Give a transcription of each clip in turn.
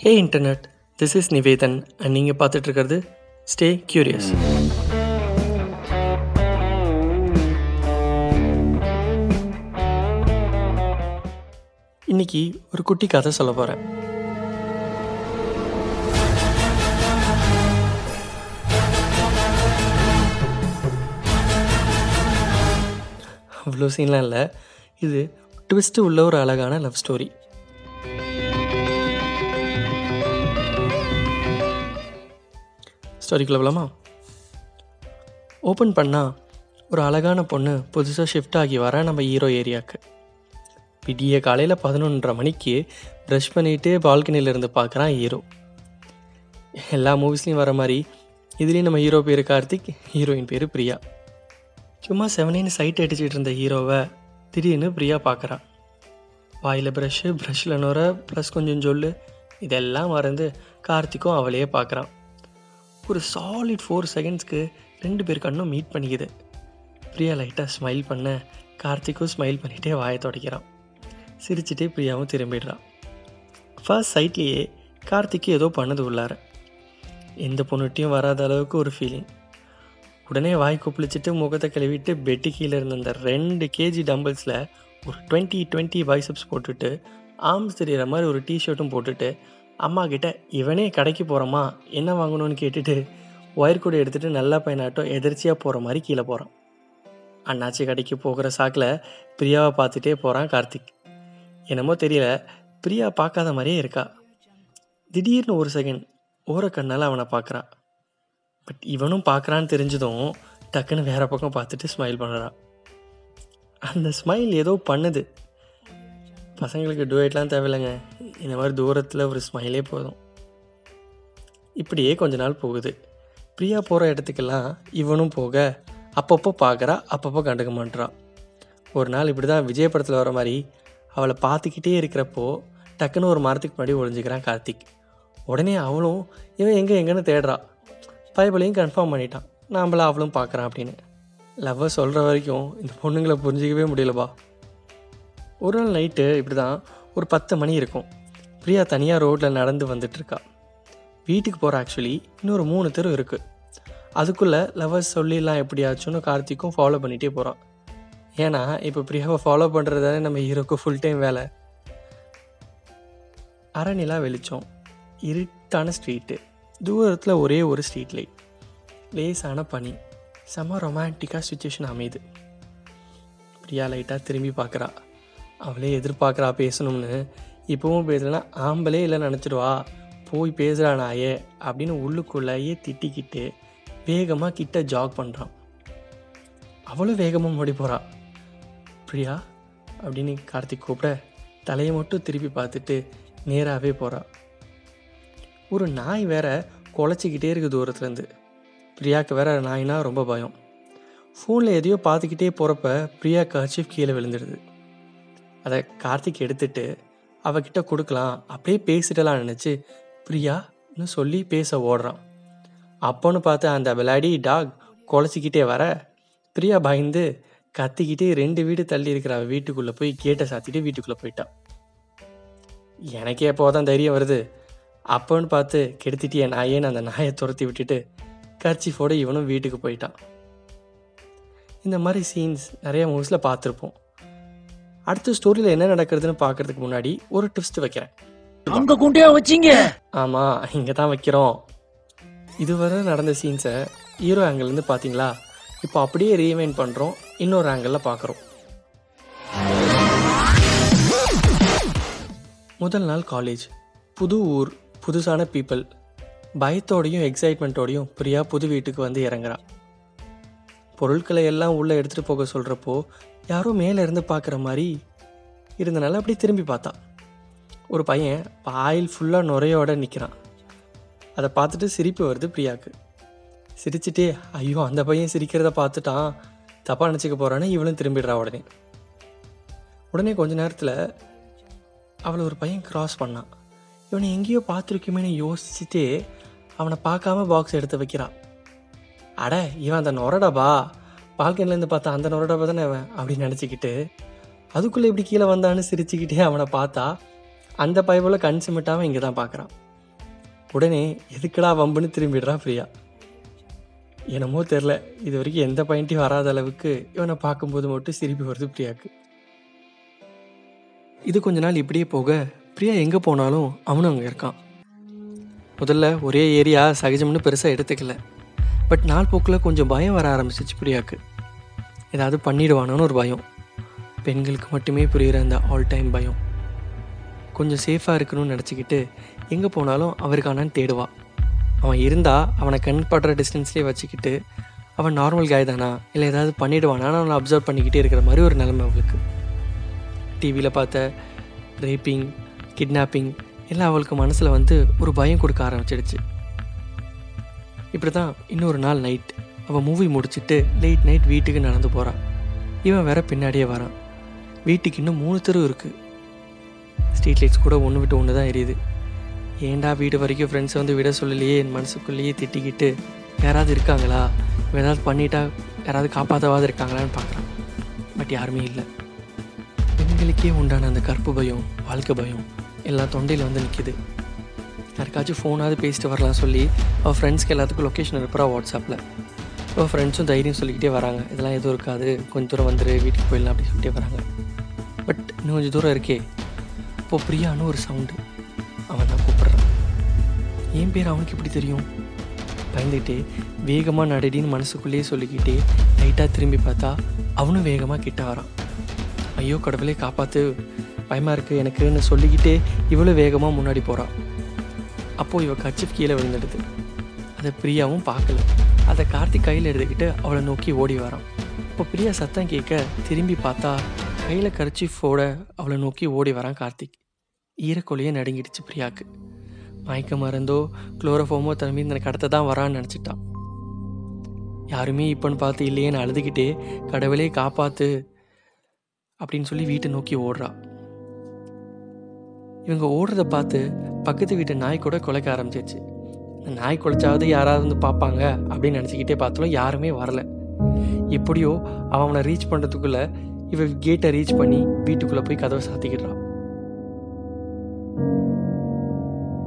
Hey internet, this is Nivedan and நீங்கள் பார்த்துட்டு இருக்கிறது ஸ்டே கியூரியஸ். இன்னைக்கு ஒரு குட்டி கதை சொல்ல போகிறேன். அவ்வளோ சீன்லாம் இல்லை, இது ட்விஸ்ட்டு உள்ள ஒரு அழகான லவ் ஸ்டோரி. ஸ்டோரிக்குள்ள போகலாமா? ஓப்பன் பண்ணால் ஒரு அழகான பொண்ணு புதுசாக ஷிஃப்ட் ஆகி வர நம்ம ஹீரோ ஏரியாவுக்கு. விடிய காலையில் 11:30 மணிக்கு ப்ரஷ் பண்ணிகிட்டே பால்கனியில் இருந்து பார்க்குறான் ஹீரோ. எல்லா மூவிஸ்லேயும் வர மாதிரி இதுலேயும் நம்ம ஹீரோ பேர் கார்த்திக், ஹீரோயின் பேர் பிரியா. சும்மா செவனேன்னு சைட் அடிச்சுட்டு இருந்த ஹீரோவை திடீர்னு பிரியா பார்க்குறான். வாயில் ப்ரஷ்ஷில் நுர ப்ளஸ் கொஞ்சம் சொல்லு இதெல்லாம் மறந்து கார்த்திக்கும் அவளையே பார்க்குறான். ஒரு சாலிட் 4 செகண்ட்ஸ்க்கு 2 பேர் கண்ணும் மீட் பண்ணிக்குது. பிரியா லைட்டாக ஸ்மைல் பண்ண கார்த்திக்கும் ஸ்மைல் பண்ணிகிட்டே வாயை துடைக்கிறான். சிரிச்சுட்டே பிரியாவும் திரும்பிடுறான். ஃபர்ஸ்ட் சைட்லேயே கார்த்திக்கு ஏதோ பண்ணது உள்ளார, எந்த பொண்ணுகிட்டையும் வராத அளவுக்கு ஒரு ஃபீலிங். உடனே வாய் குப்பிளிச்சிட்டு முகத்தை கழுவிட்டு பெட்டு கீழே இருந்த அந்த 2 kg டம்பிள்ஸில் ஒரு 20 பைசப்ஸ் போட்டுட்டு ஆர்ம்ஸ் தெரிகிற மாதிரி ஒரு டிஷர்ட்டும் போட்டுட்டு அம்மா கிட்ட இவனே கடைக்கு போகிறோமா என்ன வாங்கணும்னு கேட்டுட்டு ஒயர் கூட எடுத்துகிட்டு நல்லா பையனாட்டம் எதிர்ச்சியாக போகிற மாதிரி கீழே போகிறான். அண்ணாச்சி கடைக்கு போகிற சாக்கில் பிரியாவை பார்த்துட்டே போகிறான் கார்த்திக். என்னமோ தெரியல, பிரியா பார்க்காத மாதிரியே இருக்கா. திடீர்னு ஒரு செகண்ட் ஓரக்கண்ணால் அவனை பார்க்குறான். பட் இவனும் பார்க்குறான்னு தெரிஞ்சதும் டக்குன்னு வேறு பக்கம் பார்த்துட்டு ஸ்மைல் பண்ணுறான். அந்த ஸ்மைல் ஏதோ பண்ணுது. பசங்களுக்கு டூயட்லாம் தேவையில்லைங்க, இந்த மாதிரி தூரத்தில் ஒரு ஸ்மைலே போதும். இப்படியே கொஞ்ச நாள் போகுது. பிரியா போகிற இடத்துக்கெல்லாம் இவனும் போக அப்பப்போ பார்க்குறா, அப்பப்போ கண்டுக்க மாட்டுறான். ஒரு நாள் இப்படி தான் விஜய் படத்தில் வர மாதிரி அவளை பார்த்துக்கிட்டே இருக்கிறப்போ டக்குன்னு ஒரு மரத்துக்கு முன்னாடி ஒழிஞ்சிக்கிறான் கார்த்திக். உடனே அவளும் இவன் எங்கேன்னு தேடுறா. பைபிளையும் கன்ஃபார்ம் பண்ணிட்டான், நாம்பள அவளும் பார்க்குறான் அப்படின்னு. லவ்வர் சொல்கிற வரைக்கும் இந்த பொண்ணுங்களை புரிஞ்சிக்கவே முடியலப்பா. ஒரு நாள் நைட்டு இப்படி தான் ஒரு 10 மணி இருக்கும். பிரியா தனியாக ரோட்டில் நடந்து வந்துட்டுருக்கா. வீட்டுக்கு போகிற ஆக்சுவலி இன்னொரு 3 தெரு இருக்குது. அதுக்குள்ளே லவர்ஸ் சொல்லிடலாம் எப்படியாச்சுன்னு கார்த்திக்கும் ஃபாலோ பண்ணிகிட்டே போகிறான். ஏன்னா இப்போ பிரியாவை ஃபாலோ பண்ணுறதானே நம்ம ஹீரோக்கு ஃபுல் டைம் வேலை. அரநிலா வெளிச்சம், இருட்டான ஸ்ட்ரீட்டு, தூரத்தில் ஒரே ஒரு ஸ்ட்ரீட் லைட், லேசான பனி, செம ரொமான்டிக்காக சுச்சுவேஷன் அமையுது. பிரியா லைட்டாக திரும்பி பார்க்குறா. அவளே எதிர்பார்க்குறா பேசணும்னு. இப்போவும் பேசலைன்னா ஆம்பளே இல்லை நினச்சிடுவா, போய் பேசுகிறா நாயே அப்படின்னு உள்ளுக்குள்ளேயே திட்டிக்கிட்டு வேகமாக கிட்ட ஜாக் பண்ணுறான். அவளும் வேகமாக ஓடி போகிறா. பிரியா அப்படின்னு கார்த்திக் கூப்பிட தலையை மட்டும் திருப்பி பார்த்துட்டு நேராகவே போகிறா. ஒரு நாய் வேற குலைச்சிக்கிட்டே இருக்குது தூரத்துலேருந்து. பிரியாவுக்கு வேற நாய்னா ரொம்ப பயம். ஃபோனில் எதையோ பார்த்துக்கிட்டே போகிறப்ப பிரியா கர்ச்சீஃப் கீழே விழுந்துடுது. அதை கார்த்திக் எடுத்துட்டு அவகிட்ட கொடுக்கலாம், அப்படியே பேசிட்டலாம் நினச்சி பிரியான்னு சொல்லி பேச ஓடுறான். அப்போன்னு பார்த்து அந்த விளையாடி டாக் குலைச்சிக்கிட்டே வர பிரியா பயந்து கத்திக்கிட்டே 2 வீடு தள்ளி இருக்கிற அவள் வீட்டுக்குள்ளே போய் கேட்டை சாத்திட்டு வீட்டுக்குள்ளே போயிட்டான். எனக்கே எப்போ தான் தைரியம் வருது, அப்போன்னு பார்த்து கெடுத்துட்டியே நாயேன்னு அந்த நாயை துரத்தி விட்டுட்டு கர்ச்சீஃபோடு இவனும் வீட்டுக்கு போயிட்டான். இந்த மாதிரி சீன்ஸ் நிறைய மூவிஸில் பார்த்துருப்போம். அடுத்த ஸ்டோரியில் என்ன நடக்கிறதுன்னு பார்க்கறதுக்கு முன்னாடி ஒரு ட்விஸ்ட் வைக்கிறேன். அங்க குண்டியா வச்சிங்க? ஆமாம், இங்கே தான் வைக்கிறோம். இதுவரை நடந்த சீன்ஸை ஹீரோ ஆங்கிள்லேருந்து பார்த்தீங்களா? இப்போ அப்படியே ரீவைண்ட் பண்ணுறோம், இன்னொரு ஆங்கிளில் பார்க்குறோம். முதல் நாள் காலேஜ், புது ஊர், புதுசான பீப்புள். பயத்தோடையும் எக்ஸைட்மெண்ட்டோடையும் பிரியா புது வீட்டுக்கு வந்து இறங்குறா. பொருட்களை எல்லாம் உள்ளே எடுத்துகிட்டு போக சொல்கிறப்போ யாரோ மேலே இருந்து பார்க்குற மாதிரி இருந்தனால அப்படி திரும்பி பார்த்தா. ஒரு பையன் பாயில் ஃபுல்லாக நுரையோட நிற்கிறான். அதை பார்த்துட்டு சிரிப்பு வருது பிரியாவுக்கு. சிரிச்சுட்டே ஐயோ அந்த பையன் சிரிக்கிறத பார்த்துட்டான், தப்பாக நினச்சிக்க போகிறான்னு இவளும் திரும்பிடுறா. உடனே கொஞ்ச நேரத்தில் அவளை ஒரு பையன் க்ராஸ் பண்ணான். இவனை எங்கேயோ பார்த்துருக்குமேனு யோசிச்சுட்டே அவனை பார்க்காம பாக்ஸ் எடுத்து வைக்கிறான். அட இவன் அந்த நொரடாபா, பால்கனிலேருந்து பார்த்தா அந்த நொரடாபா தானே அவன் அப்படின்னு நினச்சிக்கிட்டு அதுக்குள்ளே இப்படி கீழே வந்தான்னு சிரிச்சுக்கிட்டே அவனை பார்த்தா அந்த பைபிளை கண் சிமிட்டாமல் இங்கே தான் பார்க்குறான். உடனே எதுக்குடா வம்புன்னு திரும்பிடுறா பிரியா. என்னமோ தெரில, இது வரைக்கும் எந்த பாயிண்ட்டையும் வராத அளவுக்கு இவனை பார்க்கும்போது மட்டும் சிரிப்பு வருது பிரியாவுக்கு. இது கொஞ்ச நாள் இப்படியே போக பிரியா எங்கே போனாலும் அவனும் அங்கே இருக்கான். முதல்ல ஒரே ஏரியா சகஜம்னு பெருசாக எடுத்துக்கல. பட் நாள் போக்கில் கொஞ்சம் பயம் வர ஆரம்பிச்சிச்சு பிரியாவுக்கு. ஏதாவது பண்ணிடுவானோன்னு ஒரு பயம். பெண்களுக்கு மட்டுமே புரிகிற அந்த ஆல் டைம் பயம். கொஞ்சம் சேஃபாக இருக்கணும்னு நினச்சிக்கிட்டு எங்கே போனாலும் அவருக்கானான்னு தேடுவா. அவன் இருந்தால் அவனை கண் படுற டிஸ்டன்ஸ்லேயே வச்சுக்கிட்டு அவன் நார்மல் காய் தானா இல்லை ஏதாவது பண்ணிவிடுவானான்னு அவனை அப்சர்வ் பண்ணிக்கிட்டே இருக்கிற மாதிரி ஒரு நிலைமை அவளுக்கு. டிவியில் பார்த்த ரேப்பிங், கிட்னாப்பிங் எல்லாம் அவளுக்கு மனசில் ஒரு பயம் கொடுக்க ஆரம்பிச்சிடுச்சு. இப்படி தான் இன்னொரு நாள் நைட் அவள் மூவி முடிச்சுட்டு லேட் நைட் வீட்டுக்கு நடந்து போகிறான். இவன் வேற பின்னாடியே வரான். வீட்டுக்கு இன்னும் 3 தெரு இருக்குது. ஸ்ட்ரீட் லைட்ஸ் கூட ஒன்று விட்டு ஒன்று தான் எரியுது. ஏன்டா வீடு வரைக்கும் ஃப்ரெண்ட்ஸை விட சொல்லலையே என் மனசுக்குள்ளேயே திட்டிக்கிட்டு யாராவது இருக்காங்களா, ஏதாவது பண்ணிட்டா யாராவது காப்பாற்றவாது இருக்காங்களான்னு பார்க்குறான். பட் யாருமே இல்லை. பெண்களுக்கே உண்டான அந்த கற்பு பயம், வாழ்க்கை பயம் எல்லாம் தொண்டையில் நிற்கிது. யாருக்காச்சும் ஃபோனாவது பேசிட்டு வரலாம் சொல்லி அவள் ஃப்ரெண்ட்ஸ்க்கு எல்லாத்துக்கும் லொக்கேஷன் அனுப்புகிறா வாட்ஸ்அப்பில். அவள் ஃப்ரெண்ட்ஸும் தைரியம் சொல்லிக்கிட்டே வராங்க, இதெல்லாம் எதுவும் இருக்காது, கொஞ்சம் தூரம் வந்துரு, வீட்டுக்கு போயிடலாம் அப்படி சொல்லிட்டே வராங்க. பட் இன்னும் கொஞ்சம் தூரம் இருக்கே. அப்போது பிரியான்னு ஒரு சவுண்டு. அவன் தான் கூப்பிட்றான். என் பேர் அவனுக்கு எப்படி தெரியும்? பயந்துக்கிட்டே வேகமாக நடடின்னு மனசுக்குள்ளேயே சொல்லிக்கிட்டே லைட்டாக திரும்பி பார்த்தா அவனும் வேகமாக கிட்ட வரான். ஐயோ கடவுளே காப்பாற்று, பயமாக இருக்குது எனக்குன்னு சொல்லிக்கிட்டே இவ்வளோ வேகமாக முன்னாடி போகிறான். அப்போது இவள் கர்ச்சீஃப் கீழே விழுந்துடுது. அதை பிரியாவும் பார்க்கல. அதை கார்த்திக் கையில் எடுத்துக்கிட்டு அவளை நோக்கி ஓடி வரான். இப்போ பிரியா சத்தம் கேட்க திரும்பி பார்த்தா கையில் கர்ச்சீஃபோட அவளை நோக்கி ஓடி வரான் கார்த்திக். ஈரக்கொலையே நடுங்கிடுச்சு பிரியாவுக்கு. மயக்க மருந்தோ குளோரோஃபோமோ தம்பி எனக்கு அடுத்த தான் வரான்னு நினச்சிட்டான். யாருமே இப்போன்னு பார்த்து இல்லையேன்னு அழுதுகிட்டே கடவுளே காப்பாற்று அப்படின்னு சொல்லி வீட்டை நோக்கி ஓடுறா. இவங்க ஓடுறத பார்த்து பக்கத்து வீட்டு நாய் கூட குலைக்க ஆரம்பிச்சிருச்சு. நாய் குலைச்சாவது யாராவது பார்ப்பாங்க அப்படின்னு நினச்சிக்கிட்டே பார்த்தாலும் யாருமே வரல. எப்படியோ அவனை ரீச் பண்ணுறதுக்குள்ளே இவ கேட்டை ரீச் பண்ணி வீட்டுக்குள்ளே போய் கதவை சாத்திக்கிடுறான்.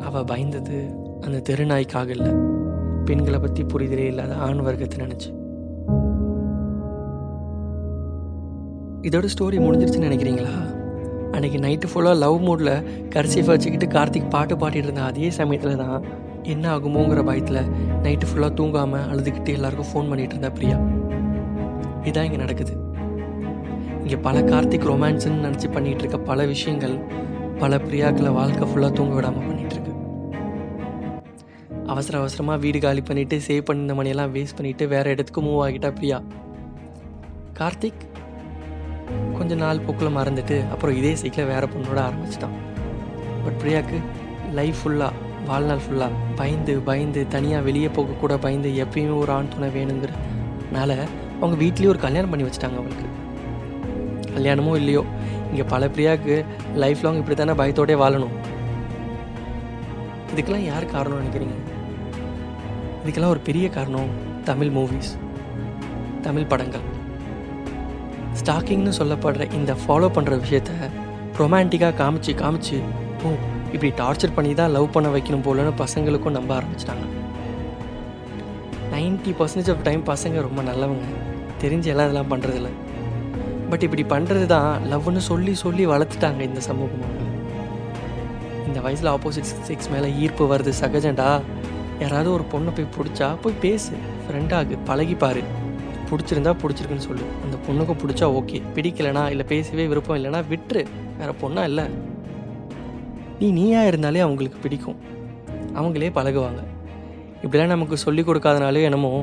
அவள் பயந்தது அந்த தெருநாய்க்காக இல்லை, பெண்களை பற்றி புரிதலே இல்லாத ஆண் வர்க்கத்தை நினச்சி. இதோட ஸ்டோரி முடிஞ்சிருச்சுன்னு நினைக்கிறீங்களா? அன்றைக்கி நைட்டு ஃபுல்லாக லவ் மூடில் கர்ச்சீஃபை வச்சுக்கிட்டு கார்த்திக் பாட்டு பாடிட்டு இருந்தேன். அதே சமயத்தில் தான் என்ன ஆகுமோங்கிற பயத்தில் நைட்டு ஃபுல்லாக தூங்காமல் அழுதுகிட்டு எல்லாருக்கும் ஃபோன் பண்ணிகிட்டு இருந்தா பிரியா. இதுதான் இங்கே நடக்குது. இங்கே பல கார்த்திக் ரொமான்ஸ்ன்னு நினச்சி பண்ணிகிட்டு இருக்க பல விஷயங்கள் பல பிரியாக்களை வாழ்க்கை ஃபுல்லாக தூங்க விடாமல் பண்ணிகிட்ருக்கு. அவசரமாக வீடு காலி பண்ணிவிட்டு சேவ் பண்ணியிருந்த மணியெல்லாம் வேஸ்ட் பண்ணிவிட்டு வேறு இடத்துக்கு மூவ் ஆகிட்டா பிரியா. கார்த்திக் கொஞ்ச நாள் போக்கில் மறந்துட்டு அப்புறம் இதே சைக்கில் வேறு பொண்ணோட ஆரம்பிச்சிட்டான். பட் பிரியாவுக்கு லைஃப் ஃபுல்லாக, வாழ்நாள் ஃபுல்லாக பயந்து பயந்து தனியாக வெளியே போகக்கூட பயந்து எப்பயுமே ஒரு ஆண் துணை வேணுங்கிறனால அவங்க வீட்லேயே ஒரு கல்யாணம் பண்ணி வச்சுட்டாங்க. அவளுக்கு கல்யாணமோ இல்லையோ இங்கே பல பிரியாவுக்கு லைஃப் லாங் இப்படி தானே பயத்தோடே வாழணும். இதுக்கெல்லாம் யார் காரணம் நினைக்கிறீங்க? இதுக்கெல்லாம் ஒரு பெரிய காரணம் தமிழ் மூவிஸ், தமிழ் படங்கள். ஸ்டாக்கிங்னு சொல்லப்படுற இந்த ஃபாலோ பண்ணுற விஷயத்த ரொமான்டிக்காக காமிச்சு ஓ இப்படி டார்ச்சர் பண்ணி தான் லவ் பண்ண வைக்கணும் போலன்னு பசங்களுக்கும் நம்ப ஆரம்பிச்சிட்டாங்க. 90% ஆஃப் டைம் பசங்க ரொம்ப நல்லவங்க, தெரிஞ்சு எல்லாம் இதெல்லாம் பண்ணுறதில்ல. பட் இப்படி பண்ணுறது தான் லவ்னு சொல்லி வளர்த்துட்டாங்க இந்த சமூகம். இந்த வயசில் ஆப்போசிட் செக்ஸ் மேலே ஈர்ப்பு வருது சகஜண்டா. யாராவது ஒரு பொண்ணை போய் பிடிச்சா போய் பேசு, ஃப்ரெண்டாகு, பழகிப்பாரு. பிடிச்சிருந்தா பிடிச்சிருக்குன்னு சொல்லு. அந்த பொண்ணுக்கும் பிடிச்சா ஓகே, பிடிக்கலைனா இல்லை பேசவே விருப்பம் இல்லைனா விட்டுரு, வேறு பொண்ணா இல்லை. நீயா இருந்தாலே அவங்களுக்கு பிடிக்கும், அவங்களே பழகுவாங்க. இப்படிலாம் நமக்கு சொல்லி கொடுக்காதனாலே என்னமோ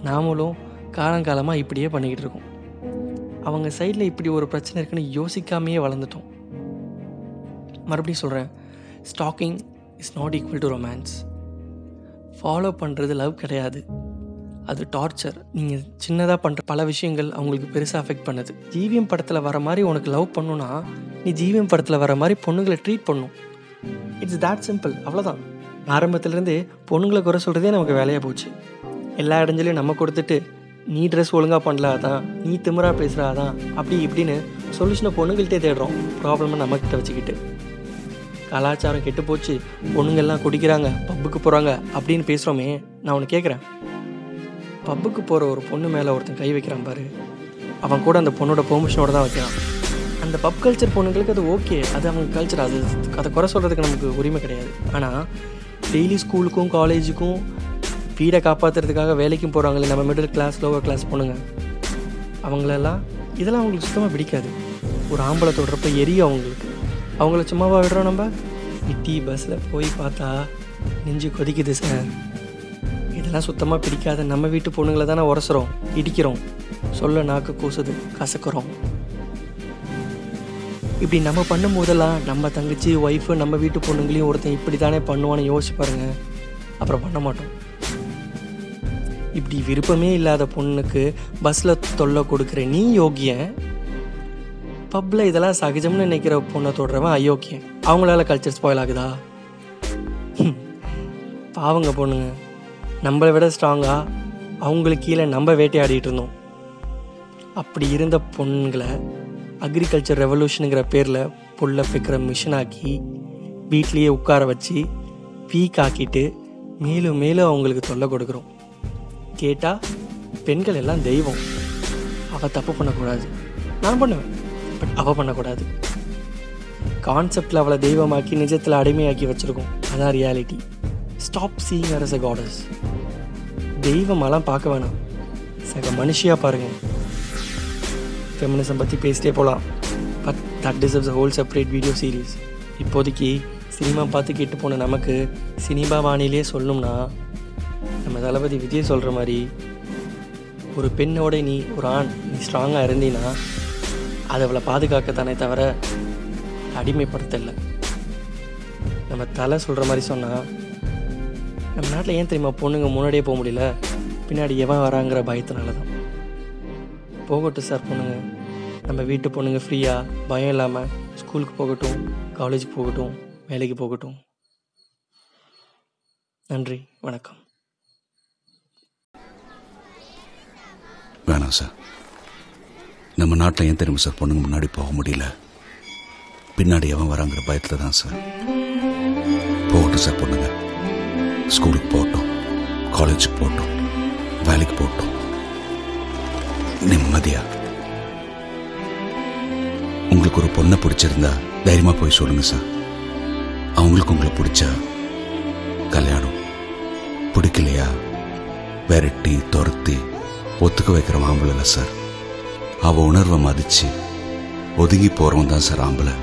நாமளும் காலங்காலமாக இப்படியே பண்ணிக்கிட்டு இருக்கோம். அவங்க சைடில் இப்படி ஒரு பிரச்சனை இருக்குன்னு யோசிக்காமையே வளர்ந்துட்டோம். மறுபடியும் சொல்கிறேன், stalking is not equal to romance. Follow பண்ணுறது லவ் கிடையாது, அது டார்ச்சர். நீங்கள் சின்னதாக பண்ணுற பல விஷயங்கள் அவங்களுக்கு பெருசாக அஃபெக்ட் பண்ணுது. ஜிவிஎம் படத்தில் வர மாதிரி உனக்கு லவ் பண்ணுன்னா நீ ஜிவிஎம் படத்தில் வர மாதிரி பொண்ணுங்களை ட்ரீட் பண்ணும். இட்ஸ் தேட் சிம்பிள், அவ்வளோதான். ஆரம்பத்துலேருந்தே பொண்ணுங்களை குறை சொல்கிறதே நமக்கு வேலையாக போச்சு. எல்லா இடஞ்சலையும் நம்ம கொடுத்துட்டு நீ ட்ரெஸ் ஒழுங்காக பண்ணலாதான், நீ திமிரா பேசுகிறாதான், அப்படி இப்படின்னு சொல்யூஷனை பொண்ணுங்கள்கிட்டே தேடுறோம், ப்ராப்ளமை நம்மக்கிட்ட வச்சுக்கிட்டு. கலாச்சாரம் கெட்டு போச்சு, பொண்ணுங்கள்லாம் குடிக்கிறாங்க, பப்புக்கு போகிறாங்க அப்படின்னு பேசுகிறோமே. நான் ஒன்று கேட்குறேன், பப்புக்கு போகிற ஒரு பொண்ணு மேலே ஒருத்தன் கை வைக்கிறான் பாரு, அவன் கூட அந்த பொண்ணோட பெர்மிஷனோட தான் வைக்கிறான். அந்த பப் கல்ச்சர் பொண்ணுங்களுக்கு அது ஓகே, அது அவங்க கல்ச்சர், அதை குறை சொல்கிறதுக்கு நமக்கு உரிமை கிடையாது. ஆனால் டெய்லி ஸ்கூலுக்கும் காலேஜுக்கும் வீடை காப்பாற்றுறதுக்காக வேலைக்கும் போகிறாங்களே நம்ம மிடில் கிளாஸ் லோவர் கிளாஸ் பொண்ணுங்க, அவங்களெல்லாம் இதெல்லாம் அவங்களுக்கு சுத்தமாக பிடிக்காது. ஒரு ஆம்பளை தொடுறப்ப எரியும் அவங்களுக்கு. அவங்கள சும்மாவா விடுறோம் நம்ம? சிட்டி பஸ்ஸில் போய் பார்த்தா நெஞ்சு கொதிக்குது சார். இதெல்லாம் சுத்தமாக பிடிக்காத நம்ம வீட்டு பொண்ணுங்களை தானே உரசுறோம், இடிக்கிறோம், சொல்ல நாக்கு கூசுது, கசக்குறோம். இப்படி நம்ம பண்ணும் போதெல்லாம் நம்ம தங்கச்சி ஒய்ஃபு நம்ம வீட்டு பொண்ணுங்களையும் ஒருத்தன் இப்படி தானே பண்ணுவான்னு யோசிச்சு பாருங்க. அப்புறம் பண்ண மாட்டோம். இப்படி விருப்பமே இல்லாத பொண்ணுக்கு பஸ்ஸில் தொல்லை கொடுக்குற நீ யோகியன், பப்பில் இதெல்லாம் சகஜம்னு நினைக்கிற பொண்ணை தொடுறவன் அயோக்கியன். அவங்களால கல்ச்சர் ஸ்பாயில் ஆகுதா? பாவங்க பொண்ணுங்க, நம்மளை விட ஸ்ட்ராங்காக அவங்களுக்கு கீழே நம்ம வேட்டையாடிட்டு இருந்தோம். அப்படி இருந்த பொண்ணுங்களை அக்ரிகல்ச்சர் ரெவல்யூஷனுங்கிற பேரில் புல்லை பிக்கிற மிஷினாக்கி வீட்லேயே உட்கார வச்சு வீக் ஆக்கிட்டு மேலும் மேலும் அவங்களுக்கு தொல்லை கொடுக்குறோம். கேட்டால் பெண்கள் எல்லாம் தெய்வம், அவள் தப்பு பண்ணக்கூடாது, நான் பண்ணுவேன் பட் அவள் பண்ணக்கூடாது. கான்செப்டில் அவளை தெய்வமாக்கி நிஜத்தில் அடிமையாக்கி வச்சுருக்கோம். அதான் reality. Stop seeing her as a goddess. தெய்வமெல்லாம் பார்க்க வேணாம், சக மனுஷியாக பாருங்கள். ஃபெமினிசம் பற்றி பேசிட்டே போகலாம், but that deserves a whole separate video series. இப்போதைக்கு சினிமா பார்த்து கேட்டு போன நமக்கு சினிமா வானிலே சொல்லணும்னா நம்ம தளபதி விஜய் சொல்கிற மாதிரி, ஒரு பெண்ணோட நீ ஒரு ஆண் நீ ஸ்ட்ராங்காக இருந்தீன்னா அதை அவளை பாதுகாக்கத்தானே தவிர அடிமைப்படுத்தலை. நம்ம தலை சொல்கிற மாதிரி சொன்னால், நம்ம நாட்டில் ஏன் தெரியுமா பொண்ணுங்க முன்னாடியே போக முடியல? பின்னாடி எவன் வராங்கிற பயத்தினால தான். போகட்டும் சார் பொண்ணுங்க, நம்ம வீட்டு பொண்ணுங்க ஃப்ரீயாக பயம் இல்லாமல் ஸ்கூலுக்கு போகட்டும், காலேஜுக்கு போகட்டும், வேலைக்கு போகட்டும். நன்றி, வணக்கம். வேணாம் சார், நம்ம நாட்டில் ஏன் தெரியுமா சார் பொண்ணுங்க முன்னாடி போக முடியல? பின்னாடி எவன் வராங்கிற பயத்தில் தான் சார். போகட்டும் சார் பொண்ணுங்க, ஸ்கூலுக்கு போகட்டும், காலேஜுக்கு போகட்டும், வேலைக்கு போகட்டும், நிம்மதியா. உங்களுக்கு ஒரு பொண்ணை பிடிச்சிருந்தா தைரியமா போய் சொல்லுங்க சார். அவங்களுக்கு உங்களை பிடிச்சா கல்யாணம், பிடிக்கலையா விரட்டி துரத்தி ஒத்துக்க வைக்கிற ஆம்பளை இல்லை சார். அவ உணர்வை மதிச்சு ஒதுங்கி போறவன் தான் சார் ஆம்பளை.